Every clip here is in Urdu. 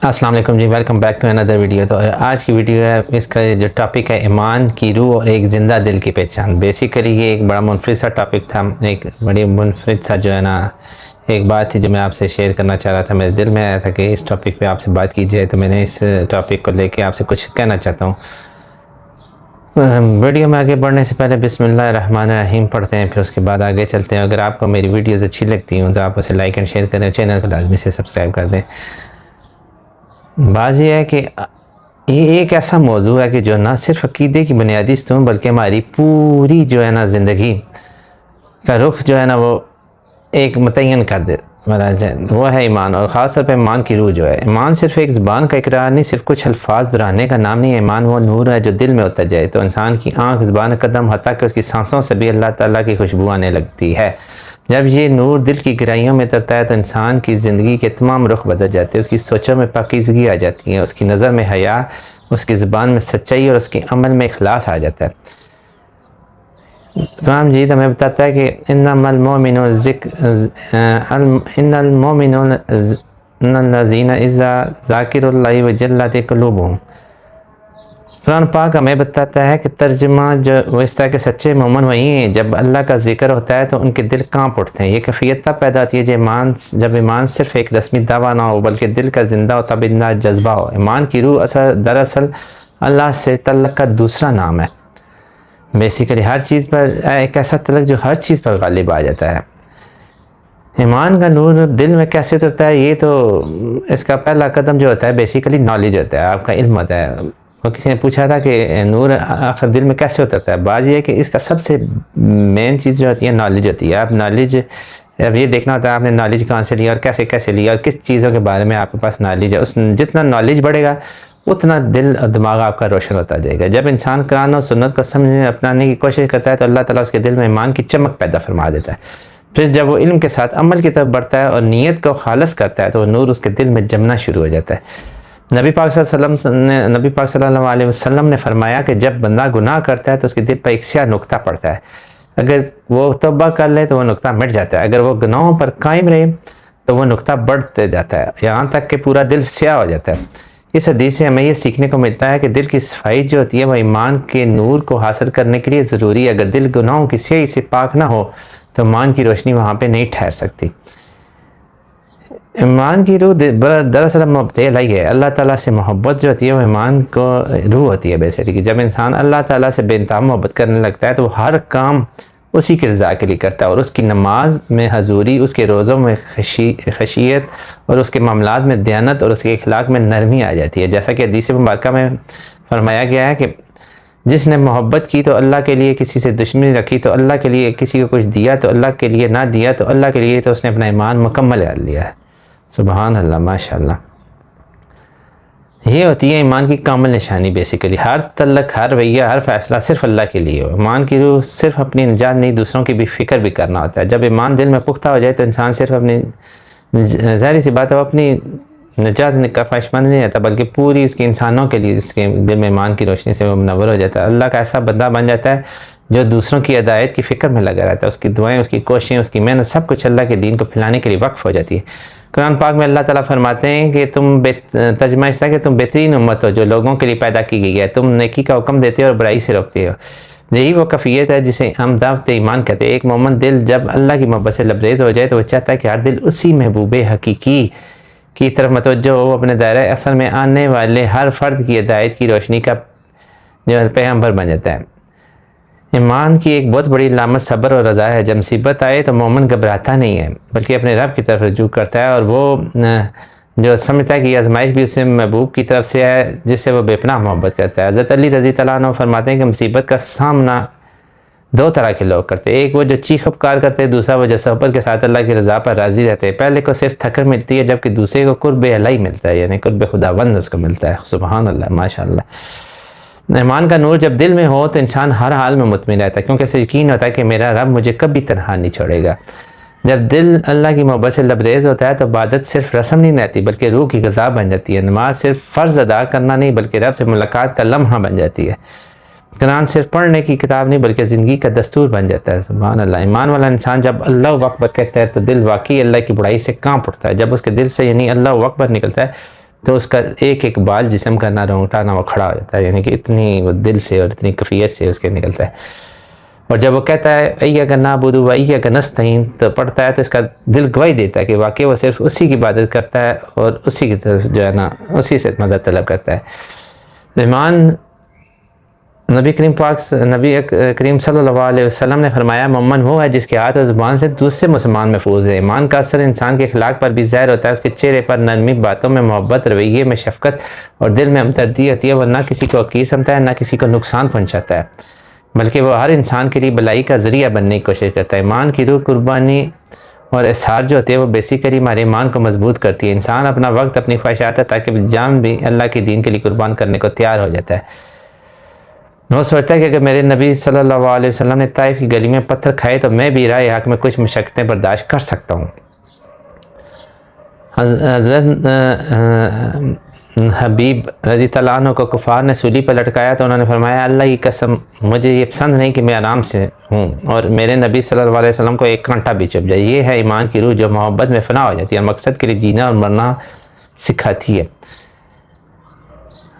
السلام علیکم جی، welcome back to another video. تو آج کی ویڈیو ہے، اس کا جو ٹاپک ہے ایمان کی روح اور ایک زندہ دل کی پہچان۔ بیسیکلی یہ ایک بڑا منفرد سا ٹاپک تھا، ایک بڑی منفرد سا جو ہے نا ایک بات تھی جو میں آپ سے شیئر کرنا چاہ رہا تھا۔ میرے دل میں آیا تھا کہ اس ٹاپک پہ آپ سے بات کی جائے، تو میں نے اس ٹاپک کو لے کے آپ سے کچھ کہنا چاہتا ہوں۔ ویڈیو میں آگے بڑھنے سے پہلے بسم اللہ الرحمن الرحیم پڑھتے ہیں، پھر اس کے بعد آگے چلتے ہیں۔ اگر آپ کو میری ویڈیوز اچھی لگتی ہوں تو آپ اسے لائک اینڈ شیئر کریں، چینل کو لازمی سے سبسکرائب کر دیں۔ بات یہ ہے کہ یہ ایک ایسا موضوع ہے کہ جو نہ صرف عقیدے کی بنیادی ستون بلکہ ہماری پوری جو ہے نا زندگی کا رخ جو ہے نا وہ ایک متعین کر دے، وہ ہے ایمان، اور خاص طور پہ ایمان کی روح جو ہے۔ ایمان صرف ایک زبان کا اقرار نہیں، صرف کچھ الفاظ دہرانے کا نام نہیں۔ ایمان وہ نور ہے جو دل میں اتر جائے تو انسان کی آنکھ، زبان، قدم، حتیٰ کہ اس کی سانسوں سے بھی اللہ تعالیٰ کی خوشبو آنے لگتی ہے۔ جب یہ نور دل کی گہرائیوں میں اترتا ہے تو انسان کی زندگی کے تمام رخ بدل جاتے ہیں، اس کی سوچوں میں پاکیزگی آ جاتی ہے، اس کی نظر میں حیا، اس کی زبان میں سچائی اور اس کے عمل میں اخلاص آ جاتا ہے۔ قرآن مجید ہمیں بتاتا ہے کہ انما المؤمنون الذین اذا ذاکروا اللہ وجلت قلوبہم۔ قرآن پاک ہمیں بتاتا ہے کہ ترجمہ جو وہ اس طرح کے سچے مومن وہی ہیں جب اللہ کا ذکر ہوتا ہے تو ان کے دل کانپ اٹھتے ہیں۔ یہ کیفیت تب پیدا ہوتی ہے جب ایمان صرف ایک رسمی دعویٰ نہ ہو بلکہ دل کا زندہ و تابندہ جذبہ ہو۔ ایمان کی روح دراصل اللہ سے تعلق کا دوسرا نام ہے۔ بیسیکلی ہر چیز پر ایک ایسا تعلق جو ہر چیز پر غالب آ جاتا ہے۔ ایمان کا نور دل میں کیسے اترتا ہے؟ یہ تو اس کا پہلا قدم جو ہوتا ہے بیسیکلی نالج ہوتا ہے، آپ کا علم ہوتا ہے۔ اور کسی نے پوچھا تھا کہ نور آخر دل میں کیسے اترتا ہے؟ بات یہ ہے کہ اس کا سب سے مین چیز جو ہوتی ہے نالج ہوتی ہے۔ آپ نالج اب یہ دیکھنا ہوتا ہے آپ نے نالج کہاں سے لیا اور کیسے لیا اور کس چیزوں کے بارے میں آپ کے پاس نالج ہے۔ جتنا نالج بڑھے گا اتنا دل اور دماغ آپ کا روشن ہوتا جائے گا۔ جب انسان قرآن و سنت کو سمجھنے اپنانے کی کوشش کرتا ہے تو اللہ تعالیٰ اس کے دل میں ایمان کی چمک پیدا فرما دیتا ہے۔ پھر جب وہ علم کے ساتھ عمل کی طرف بڑھتا ہے اور نیت کو خالص کرتا ہے تو وہ نور اس کے دل میں جمنا شروع ہو جاتا ہے۔ نبی پاک صلی اللہ علیہ وسلم نے فرمایا کہ جب بندہ گناہ کرتا ہے تو اس کے دل پر ایک سیاہ نقطہ پڑتا ہے، اگر وہ توبہ کر لے تو وہ نقطہ مٹ جاتا ہے، اگر وہ گناہوں پر قائم رہے تو وہ نقطہ بڑھتے جاتا ہے یہاں تک کہ پورا دل سیاہ ہو جاتا ہے۔ اس حدیث سے ہمیں یہ سیکھنے کو ملتا ہے کہ دل کی صفائی جو ہوتی ہے وہ ایمان کے نور کو حاصل کرنے کے لیے ضروری ہے۔ اگر دل گناہوں کی سیاہی سے پاک نہ ہو تو ایمان کی روشنی وہاں پہ نہیں ٹھہر سکتی۔ ایمان کی روح دراصل محبت الہی ہے۔ اللہ تعالیٰ سے محبت جو ہوتی ہے وہ ایمان کو روح ہوتی ہے بیسیکلی۔ جب انسان اللہ تعالیٰ سے بے انتہا محبت کرنے لگتا ہے تو وہ ہر کام اسی کی رضا کے لیے کرتا ہے، اور اس کی نماز میں حضوری، اس کے روزوں میں خشیت اور اس کے معاملات میں دیانت اور اس کے اخلاق میں نرمی آ جاتی ہے۔ جیسا کہ حدیث مبارکہ میں فرمایا گیا ہے کہ جس نے محبت کی تو اللہ کے لیے، کسی سے دشمنی رکھی تو اللہ کے لیے، کسی کو کچھ دیا تو اللہ کے لیے، نہ دیا تو اللہ کے لیے، تو اس نے اپنا ایمان مکمل کر لیا ہے۔ سبحان اللہ، ماشاءاللہ۔ یہ ہوتی ہے ایمان کی کامل نشانی۔ بیسیکلی ہر تعلق، ہر رویہ، ہر فیصلہ صرف اللہ کے لیے ہو۔ ایمان کی روح صرف اپنی نجات نہیں، دوسروں کی بھی فکر بھی کرنا ہوتا ہے۔ جب ایمان دل میں پختہ ہو جائے تو انسان صرف اپنی، ظاہری سی بات ہے، وہ اپنی نجات کا خواہشمند نہیں رہتا بلکہ پوری اس کے انسانوں کے لیے اس کے دل میں ایمان کی روشنی سے وہ منور ہو جاتا ہے۔ اللہ کا ایسا بندہ بن جاتا ہے جو دوسروں کی ہدایت کی فکر میں لگا رہتا ہے، اس کی دعائیں، اس کی کوششیں، اس کی محنت، سب کچھ اللہ کے دین کو پھیلانے کے لیے وقف ہو جاتی ہے۔ قرآن پاک میں اللہ تعالیٰ فرماتے ہیں کہ ترجمہ اس طرح کہ تم بہترین امت ہو جو لوگوں کے لیے پیدا کی گئی ہے، تم نیکی کا حکم دیتے ہو اور برائی سے روکتے ہو۔ یہی وہ کیفیت ہے جسے ہم دعوت ایمان کہتے ہیں۔ ایک مومن دل جب اللہ کی محبت سے لبریز ہو جائے تو وہ چاہتا ہے کہ ہر دل اسی محبوب حقیقی کی طرف متوجہ ہو، وہ اپنے دائرہ اصل میں آنے والے ہر فرد کی ہدایت کی روشنی کا جو پیغمبر بن جاتا ہے۔ ایمان کی ایک بہت بڑی علامت صبر اور رضا ہے۔ جب مصیبت آئے تو مومن گھبراتا نہیں ہے بلکہ اپنے رب کی طرف رجوع کرتا ہے، اور وہ جو سمجھتا ہے کہ یہ آزمائش بھی اسے محبوب کی طرف سے ہے جس سے وہ بے پناہ محبت کرتا ہے۔ حضرت علی رضی اللہ عنہ فرماتے ہیں کہ مصیبت کا سامنا دو طرح کے لوگ کرتے ہیں، ایک وہ جو چیخ پکار کرتے ہیں، دوسرا وہ جو صبر کے ساتھ اللہ کی رضا پر راضی رہتے ہیں۔ پہلے کو صرف تھکر ملتی ہے جبکہ دوسرے کو قرب الہی ملتا ہے، یعنی قرب خداوند اس کو ملتا ہے۔ سبحان اللہ، ماشاءاللہ۔ ایمان کا نور جب دل میں ہو تو انسان ہر حال میں مطمئن رہتا ہے کیونکہ اسے یقین ہوتا ہے کہ میرا رب مجھے کبھی تنہا نہیں چھوڑے گا۔ جب دل اللہ کی محبت سے لبریز ہوتا ہے تو عبادت صرف رسم نہیں رہتی بلکہ روح کی غذا بن جاتی ہے۔ نماز صرف فرض ادا کرنا نہیں بلکہ رب سے ملاقات کا لمحہ بن جاتی ہے۔ قرآن صرف پڑھنے کی کتاب نہیں بلکہ زندگی کا دستور بن جاتا ہے۔ سبحان اللہ۔ ایمان والا انسان جب اللہ اکبر کہتا ہے تو دل واقعی اللہ کی بڑائی سے کانپ اٹھتا ہے۔ جب اس کے دل سے یعنی اللہ اکبر نکلتا ہے تو اس کا ایک ایک بال جسم کا نہ رونگٹا نہ وہ کھڑا ہو جاتا ہے، یعنی کہ اتنی وہ دل سے اور اتنی کیفیت سے اس کے نکلتا ہے۔ اور جب وہ کہتا ہے ایّاک نعبد و ایّاک نستعین تو پڑھتا ہے تو اس کا دل گواہی دیتا ہے کہ واقعی وہ صرف اسی کی عبادت کرتا ہے اور اسی کی طرف جو ہے نا اسی سے مدد طلب کرتا ہے۔ ایمان نبی کریم صلی اللہ علیہ وسلم نے فرمایا مومن وہ ہے جس کے ہاتھ اور زبان سے دوسرے مسلمان محفوظ ہے۔ ایمان کا اثر انسان کے اخلاق پر بھی ظاہر ہوتا ہے، اس کے چہرے پر نرمی، باتوں میں محبت، رویے میں شفقت اور دل میں ہمدردی ہوتی ہے۔ وہ نہ کسی کو حقیر سمجھتا ہے نہ کسی کو نقصان پہنچاتا ہے، بلکہ وہ ہر انسان کے لیے بلائی کا ذریعہ بننے کی کوشش کرتا ہے۔ ایمان کی روح قربانی اور اظہار جو ہوتے ہیں وہ بیسیکلی ہمارے ایمان کو مضبوط کرتی ہے۔ انسان اپنا وقت، اپنی خواہشات تاکہ جان بھی اللہ کے دین کے لیے قربان کرنے کو تیار ہو جاتا ہے۔ وہ سوچتا ہے کہ اگر میرے نبی صلی اللہ علیہ وسلم نے طائف کی گلی میں پتھر کھائے تو میں بھی راہ حق میں کچھ مشقتیں برداشت کر سکتا ہوں۔ حضرت حبیب رضی اللہ عنہ کو کفار نے سولی پر لٹکایا تو انہوں نے فرمایا اللہ کی قسم مجھے یہ پسند نہیں کہ میں آرام سے ہوں اور میرے نبی صلی اللہ علیہ وسلم کو ایک کانٹا بھی چبھ جائے۔ یہ ہے ایمان کی روح جو محبت میں فنا ہو جاتی ہے اور مقصد کے لیے جینا اور مرنا سکھاتی ہے۔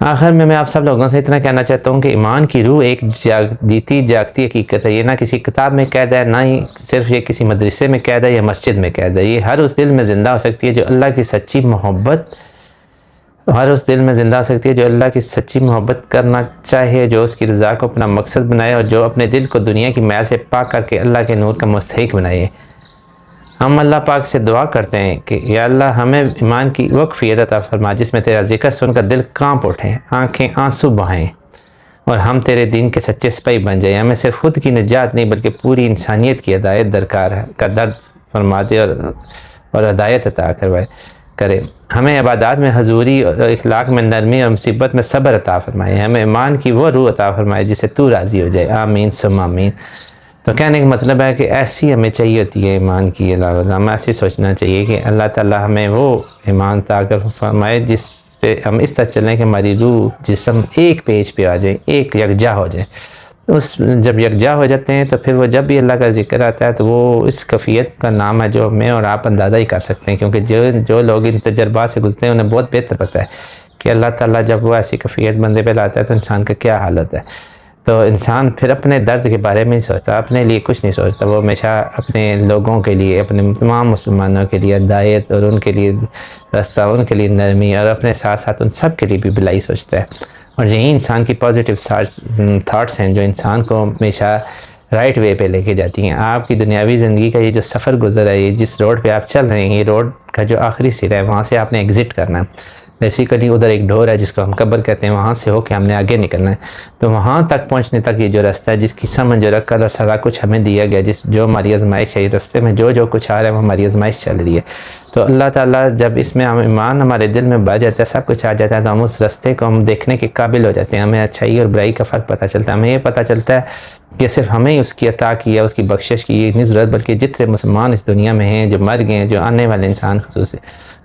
آخر میں آپ سب لوگوں سے اتنا کہنا چاہتا ہوں کہ ایمان کی روح ایک جیتی جاگتی حقیقت ہے۔ یہ نہ کسی کتاب میں قید ہے، نہ ہی صرف یہ کسی مدرسے میں قید ہے یا مسجد میں قید ہے۔ یہ ہر اس دل میں زندہ ہو سکتی ہے جو اللہ کی سچی محبت کرنا چاہے، جو اس کی رضا کو اپنا مقصد بنائے اور جو اپنے دل کو دنیا کی میل سے پاک کر کے اللہ کے نور کا مستحق بنائے۔ ہم اللہ پاک سے دعا کرتے ہیں کہ یا اللہ ہمیں ایمان کی وہ کیفیت عطا فرما جس میں تیرا ذکر سن کر دل کانپ اٹھے، آنکھیں آنسو بہائیں اور ہم تیرے دین کے سچے سپاہی بن جائیں۔ ہمیں صرف خود کی نجات نہیں بلکہ پوری انسانیت کی ہدایت درکار ہے کا درد فرما دے اور ہدایت عطا کرے۔ ہمیں عبادات میں حضوری اور اخلاق میں نرمی اور مصیبت میں صبر عطا فرمائے۔ ہمیں ایمان کی وہ روح عطا فرمائے جس سے تو راضی ہو جائے، آمین ثم آمین۔ تو کہنے کا مطلب ہے کہ ایسی ہمیں چاہیے ہوتی ہے ایمان کی علاوہ، ہمیں ایسی سوچنا چاہیے کہ اللہ تعالیٰ ہمیں وہ ایمان عطا فرمائے جس پہ ہم اس طرح چلیں کہ ہماری روح جسم ایک پیج پہ آ جائیں، ایک یکجا ہو جائیں۔ جب یکجا ہو جاتے ہیں تو پھر وہ جب بھی اللہ کا ذکر آتا ہے تو وہ اس کیفیت کا نام ہے جو میں اور آپ اندازہ ہی کر سکتے ہیں، کیونکہ جو لوگ ان تجربات سے گزرتے ہیں انہیں بہت بہتر پتہ ہے کہ اللہ تعالیٰ جب وہ ایسی کیفیت بندے پہ لاتا ہے تو انسان کا کیا حالت ہے۔ تو انسان پھر اپنے درد کے بارے میں نہیں سوچتا، اپنے لیے کچھ نہیں سوچتا، وہ ہمیشہ اپنے لوگوں کے لیے، اپنے تمام مسلمانوں کے لیے ہدایت اور ان کے لیے راستہ، ان کے لیے نرمی اور اپنے ساتھ ساتھ ان سب کے لیے بھی بھلائی سوچتا ہے۔ اور یہی انسان کی پازیٹیو تھاٹس ہیں جو انسان کو ہمیشہ رائٹ وے پہ لے کے جاتی ہیں۔ آپ کی دنیاوی زندگی کا یہ جو سفر گزر ہے، یہ جس روڈ پہ آپ چل رہے ہیں، یہ روڈ کا جو آخری سرا ہے وہاں سے آپ نے ایگزٹ کرنا ہے۔ بیسیکلی ادھر ایک ڈور ہے جس کو ہم قبر کہتے ہیں، وہاں سے ہو کے ہم نے آگے نکلنا ہے۔ تو وہاں تک پہنچنے تک یہ جو راستہ ہے، جس کی سمجھ اور عقل اور سارا کچھ ہمیں دیا گیا، جو ہماری آزمائش ہے، یہ راستے میں جو کچھ آ رہا ہے وہ ہماری آزمائش چل رہی ہے۔ تو اللہ تعالیٰ جب اس میں ایمان ہمارے دل میں بڑھ جاتا ہے، سب کچھ آ جاتا ہے، تو ہم اس راستے کو ہم دیکھنے کے قابل ہو جاتے ہیں، ہمیں اچھائی اور برائی کا فرق پتہ چلتا ہے۔ ہمیں یہ پتہ چلتا ہے کہ صرف ہمیں اس کی عطا کی ہے، اس کی بخشش کی نہیں ضرورت، بلکہ جتنے مسلمان اس دنیا میں ہیں، جو مر گئے ہیں، جو آنے والے انسان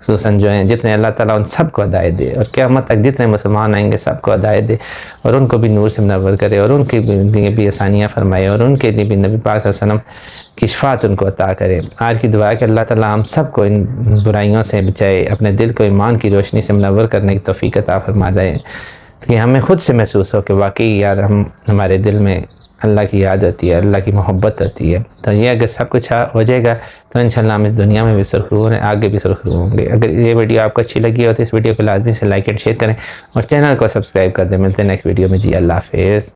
خصوصاً جو ہیں، جتنے اللہ تعالیٰ ان سب کو ہدایت دے اور قیامت تک جتنے مسلمان آئیں گے سب کو ہدایت دے اور ان کو بھی نور سے منور کرے اور ان کے لیے بھی آسانیاں فرمائے اور ان کے لیے بھی نبی پاک صلی اللہ علیہ وسلم کی شفاعت ان کو عطا کرے۔ آج کی دعا ہے کہ اللہ تعالیٰ ہم سب کو ان برائیوں سے بچائے، اپنے دل کو ایمان کی روشنی سے منور کرنے کی توفیق عطا فرما دے کہ ہمیں خود سے محسوس ہو کہ واقعی یار ہمارے دل میں اللہ کی یاد ہوتی ہے، اللہ کی محبت ہوتی ہے۔ تو یہ اگر سب کچھ ہو جائے گا تو انشاءاللہ ہم اس دنیا میں بھی سرخرو ہیں، آگے بھی سرخرو ہوں گے۔ اگر یہ ویڈیو آپ کو اچھی لگی ہو تو اس ویڈیو کو لازمی سے لائک اینڈ شیئر کریں اور چینل کو سبسکرائب کر دیں۔ ملتے ہیں نیکسٹ ویڈیو میں، جی اللہ حافظ۔